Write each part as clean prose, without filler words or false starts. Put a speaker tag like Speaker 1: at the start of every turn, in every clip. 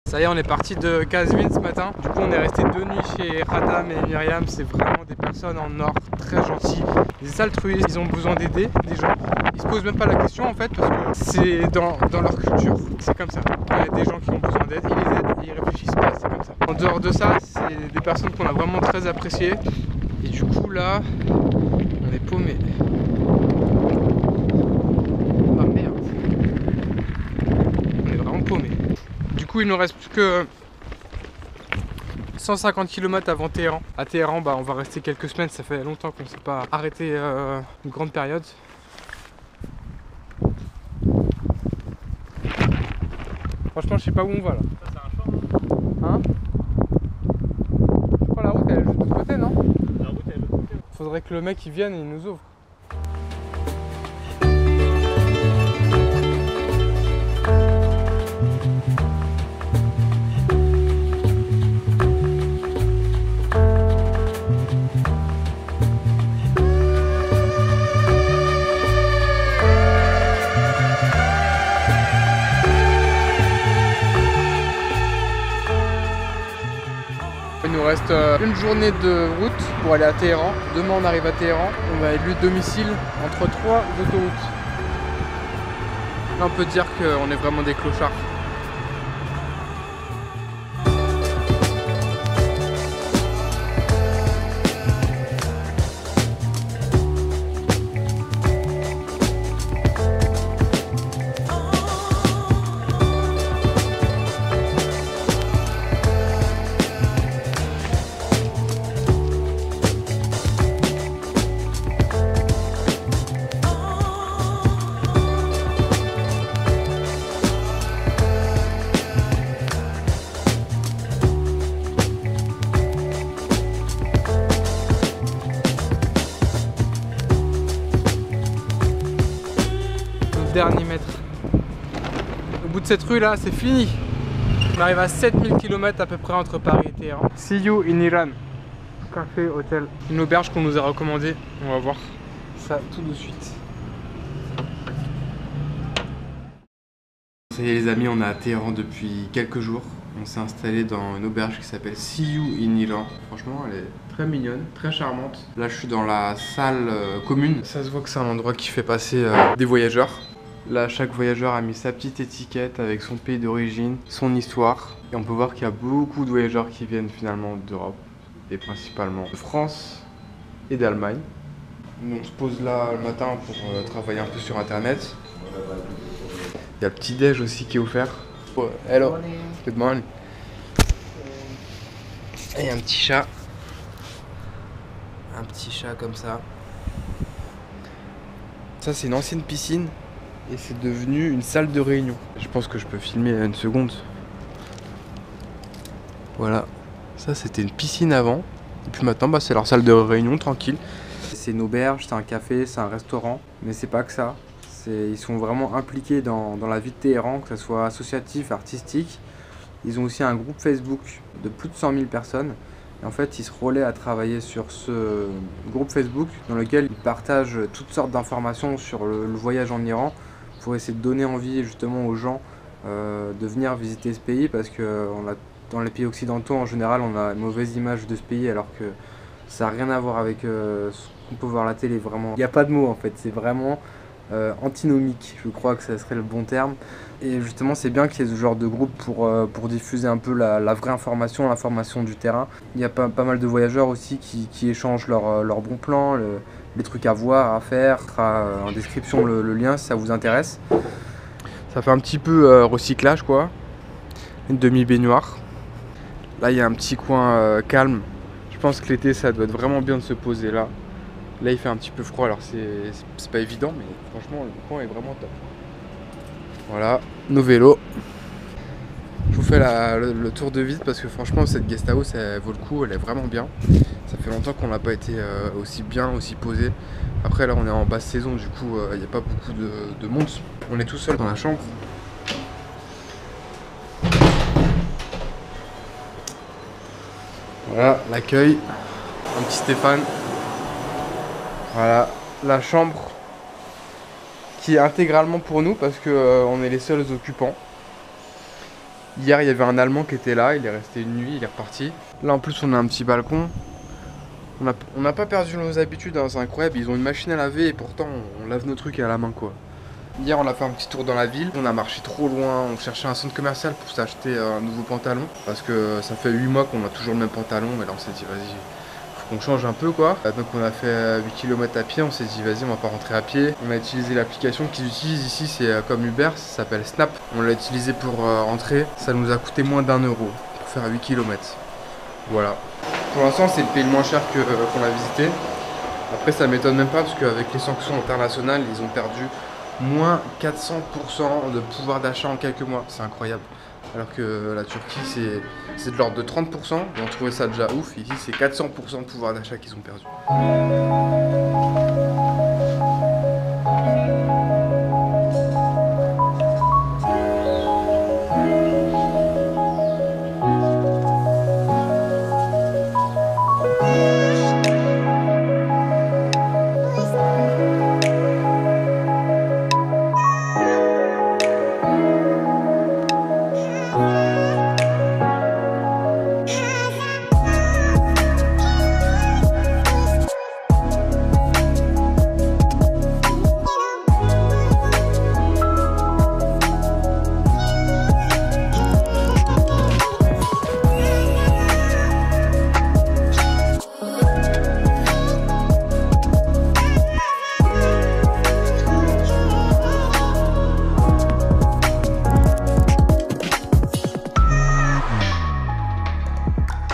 Speaker 1: Ça y est, on est parti de Kazvin ce matin. Du coup, on est resté 2 nuits chez Radam et Myriam. C'est vraiment des personnes en or, très gentilles, des altruistes. Ils ont besoin d'aider des gens. Ils se posent même pas la question en fait, parce que c'est dans leur culture. C'est comme ça. Il y a des gens qui ont besoin d'aide, ils les aident et ils réfléchissent pas. C'est comme ça. En dehors de ça, c'est des personnes qu'on a vraiment très appréciées. Et du coup, là, on est paumé. Ah merde. On est vraiment paumé. Du coup, il nous reste plus que 150 km avant Téhéran. À Téhéran, on va rester quelques semaines. Ça fait longtemps qu'on ne s'est pas arrêté une grande période. Franchement, je sais pas où on va là.
Speaker 2: Ça, c'est un champ.
Speaker 1: Hein? Je crois la route elle est juste de l'autre côté, non?
Speaker 2: La route elle est de l'autre côté.
Speaker 1: Faudrait que le mec il vienne et il nous ouvre. Il nous reste une journée de route pour aller à Téhéran. Demain on arrive à Téhéran. On va élu domicile entre 3 autoroutes. Là on peut dire qu'on est vraiment des clochards. Dernier mètre. Au bout de cette rue là, c'est fini. On arrive à 7000 km à peu près entre Paris et Téhéran. See you in Iran. Café, hôtel. Une auberge qu'on nous a recommandée. On va voir ça tout de suite. Ça y est les amis, on est à Téhéran depuis quelques jours. On s'est installé dans une auberge qui s'appelle See You in Iran. Franchement, elle est très mignonne, très charmante. Là, je suis dans la salle commune. Ça se voit que c'est un endroit qui fait passer des voyageurs. Là, chaque voyageur a mis sa petite étiquette avec son pays d'origine, son histoire. Et on peut voir qu'il y a beaucoup de voyageurs qui viennent finalement d'Europe et principalement de France et d'Allemagne. On se pose là le matin pour travailler un peu sur internet. Il y a le petit déj aussi qui est offert. Oh, hello, good morning. Et il y a un petit chat. Un petit chat comme ça. Ça c'est une ancienne piscine. Et c'est devenu une salle de réunion. Je pense que je peux filmer une seconde. Voilà. Ça c'était une piscine avant. Et puis maintenant c'est leur salle de réunion tranquille. C'est une auberge, c'est un café, c'est un restaurant. Mais c'est pas que ça. Ils sont vraiment impliqués dans la vie de Téhéran, que ce soit associatif, artistique. Ils ont aussi un groupe Facebook de plus de 100 000 personnes. Et en fait, ils se relaient à travailler sur ce groupe Facebook dans lequel ils partagent toutes sortes d'informations sur le voyage en Iran, pour essayer de donner envie justement aux gens de venir visiter ce pays, parce que dans les pays occidentaux en général on a une mauvaise image de ce pays, alors que ça n'a rien à voir avec ce qu'on peut voir à la télé. Vraiment, il n'y a pas de mots en fait, c'est vraiment antinomique, je crois que ça serait le bon terme. Et justement c'est bien qu'il y ait ce genre de groupe pour diffuser un peu la vraie information, l'information du terrain. Il y a pas mal de voyageurs aussi qui échangent leurs bons plans, les trucs à voir, à faire. En description le lien si ça vous intéresse. Ça fait un petit peu recyclage quoi. Une demi-baignoire. Là il y a un petit coin calme. Je pense que l'été ça doit être vraiment bien de se poser là. Là il fait un petit peu froid, alors c'est pas évident, mais franchement le coin est vraiment top. Voilà, nos vélos. Je vous fais le tour de visite parce que franchement cette guest house elle vaut le coup, elle est vraiment bien. Ça fait longtemps qu'on n'a pas été aussi bien, aussi posé. Après là on est en basse saison, du coup il n'y a pas beaucoup de monde. On est tout seul dans la chambre. Voilà l'accueil. Un petit Stéphane. Voilà la chambre qui est intégralement pour nous parce que on est les seuls occupants. Hier, il y avait un Allemand qui était là, il est resté une nuit, il est reparti. Là, en plus, on a un petit balcon. On n'a pas perdu nos habitudes, hein, c'est incroyable. Ils ont une machine à laver et pourtant, on lave nos trucs à la main, quoi. Hier, on a fait un petit tour dans la ville. On a marché trop loin. On cherchait un centre commercial pour s'acheter un nouveau pantalon. Parce que ça fait 8 mois qu'on a toujours le même pantalon. Mais là, on s'est dit, vas-y, faut qu'on change un peu, quoi. Donc, on a fait 8 km à pied. On s'est dit, vas-y, on va pas rentrer à pied. On a utilisé l'application qu'ils utilisent ici. C'est comme Uber. Ça s'appelle Snap. On l'a utilisé pour rentrer. Ça nous a coûté moins d'1 euro pour faire 8 km. Voilà. Pour l'instant, c'est le pays le moins cher qu'on a visité. Après, ça m'étonne même pas parce qu'avec les sanctions internationales, ils ont perdu moins 400% de pouvoir d'achat en quelques mois. C'est incroyable. Alors que la Turquie, c'est de l'ordre de 30%. Et on trouvait ça déjà ouf. Ici, c'est 400% de pouvoir d'achat qu'ils ont perdu.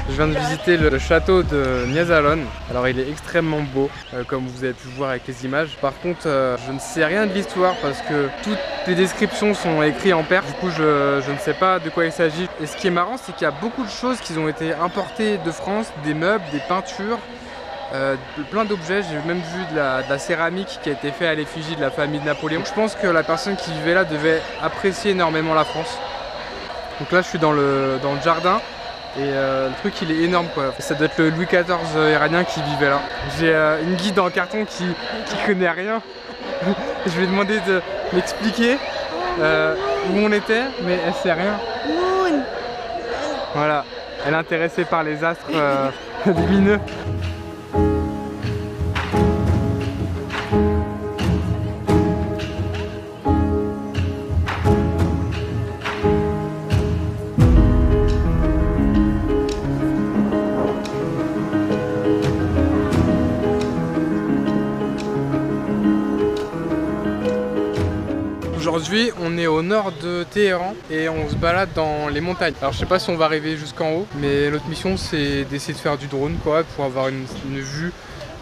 Speaker 1: Je viens de visiter le château de Nyazalon. Alors il est extrêmement beau, comme vous avez pu voir avec les images. Par contre, je ne sais rien de l'histoire parce que toutes les descriptions sont écrites en perse. Du coup, je ne sais pas de quoi il s'agit. Et ce qui est marrant, c'est qu'il y a beaucoup de choses qui ont été importées de France, des meubles, des peintures, plein d'objets. J'ai même vu de la céramique qui a été faite à l'effigie de la famille de Napoléon. Je pense que la personne qui vivait là devait apprécier énormément la France. Donc là, je suis dans le jardin. Et le truc il est énorme quoi, ça doit être le Louis XIV iranien qui vivait là. J'ai une guide en carton qui connaît rien. Je lui ai demandé de m'expliquer où on était, mais elle sait rien. Voilà, elle est intéressée par les astres lumineux. Aujourd'hui, on est au nord de Téhéran et on se balade dans les montagnes. Alors je sais pas si on va arriver jusqu'en haut, mais notre mission c'est d'essayer de faire du drone quoi, pour avoir une vue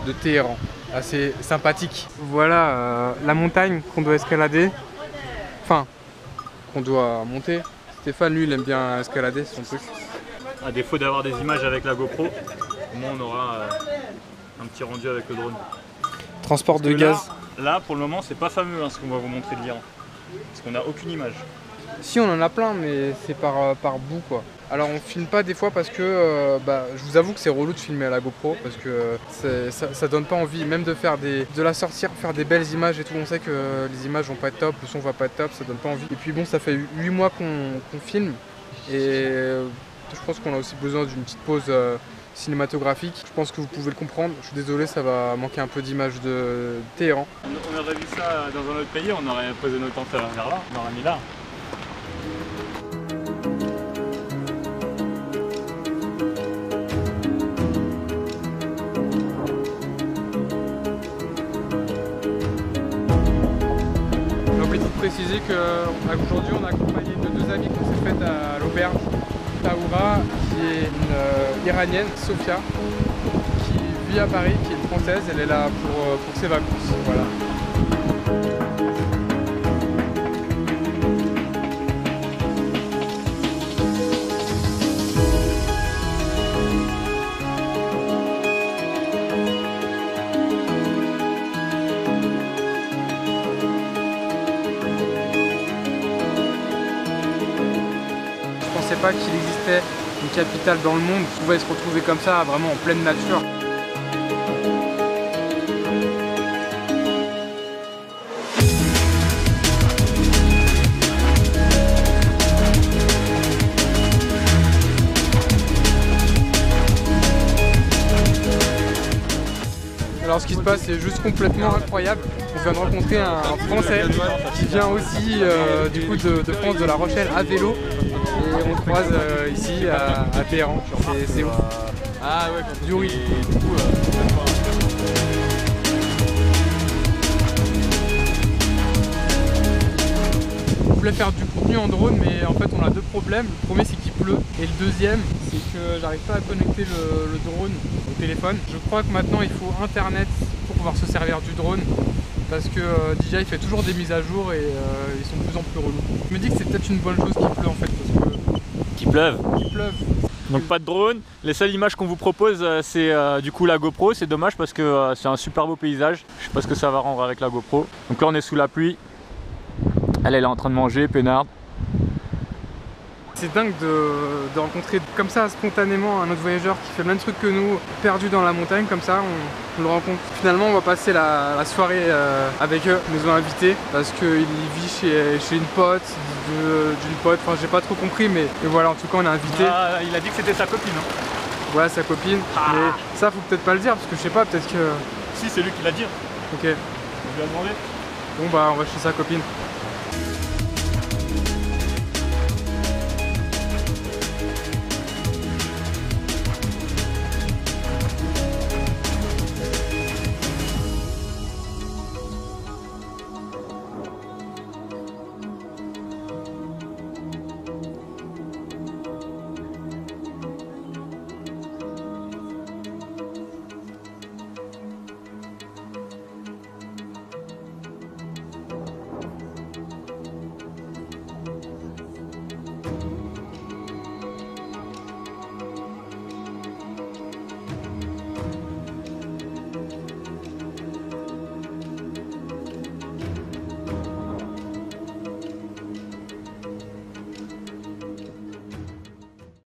Speaker 1: de Téhéran assez sympathique. Voilà la montagne qu'on doit escalader, enfin qu'on doit monter. Stéphane lui il aime bien escalader, c'est son truc.
Speaker 2: À défaut d'avoir des images avec la GoPro, au moins on aura un petit rendu avec le drone.
Speaker 1: Transport de gaz.
Speaker 2: Là pour le moment c'est pas fameux hein, ce qu'on va vous montrer de l'Iran. Parce qu'on n'a aucune image.
Speaker 1: Si on en a plein mais c'est par bout quoi. Alors on filme pas des fois parce que je vous avoue que c'est relou de filmer à la GoPro parce que ça donne pas envie même de faire de la sortir, faire des belles images et tout. On sait que les images vont pas être top, le son va pas être top, ça donne pas envie. Et puis bon ça fait 8 mois qu'on filme et je pense qu'on a aussi besoin d'une petite pause cinématographique. Je pense que vous pouvez le comprendre. Je suis désolé, ça va manquer un peu d'image de Téhéran.
Speaker 2: On aurait vu ça dans un autre pays, on aurait posé nos tentes vers là, on aurait mis là.
Speaker 1: J'ai oublié de préciser qu'aujourd'hui on a accompagné de 2 amis qu'on s'est faites à l'auberge Taoura, qui est une iranienne, Sofia, qui vit à Paris, qui est une française, elle est là pour ses vacances. Voilà. Je pensais pas qu'il existait une capitale dans le monde qui pouvait se retrouver comme ça, vraiment en pleine nature. Alors ce qui se passe c'est juste complètement incroyable. On vient de rencontrer un Français qui vient aussi du coup de France, de La Rochelle à vélo. Et on croise ici à Téhéran. C'est ouf.
Speaker 2: Ah ouais,
Speaker 1: du riz. On voulait faire du contenu en drone, mais en fait on a deux problèmes. Le premier c'est qu'il pleut et le deuxième c'est que j'arrive pas à connecter le drone au téléphone. Je crois que maintenant il faut internet pour pouvoir se servir du drone parce que DJI fait toujours des mises à jour et ils sont de plus en plus relous. Je me dis que c'est peut-être une bonne chose qu'il pleut en fait parce que...
Speaker 2: Qu'il pleuve.
Speaker 1: Donc
Speaker 2: pas de drone. Les seules images qu'on vous propose c'est du coup la GoPro. C'est dommage parce que c'est un super beau paysage. Je sais pas ce que ça va rendre avec la GoPro. Donc là on est sous la pluie. Elle est en train de manger, peinarde.
Speaker 1: C'est dingue de rencontrer comme ça spontanément un autre voyageur qui fait le même truc que nous, perdu dans la montagne, comme ça on le rencontre. Finalement on va passer la soirée avec eux, ils nous ont invités parce qu'il vit chez une pote, d'une pote, enfin j'ai pas trop compris mais voilà en tout cas on est invité.
Speaker 2: Ah, il a dit que c'était sa copine. Hein.
Speaker 1: Ouais sa copine, mais ça faut peut-être pas le dire parce que je sais pas, peut-être que...
Speaker 2: Si c'est lui qui l'a dit.
Speaker 1: Ok.
Speaker 2: On lui a demandé.
Speaker 1: Bon bah on va chez sa copine.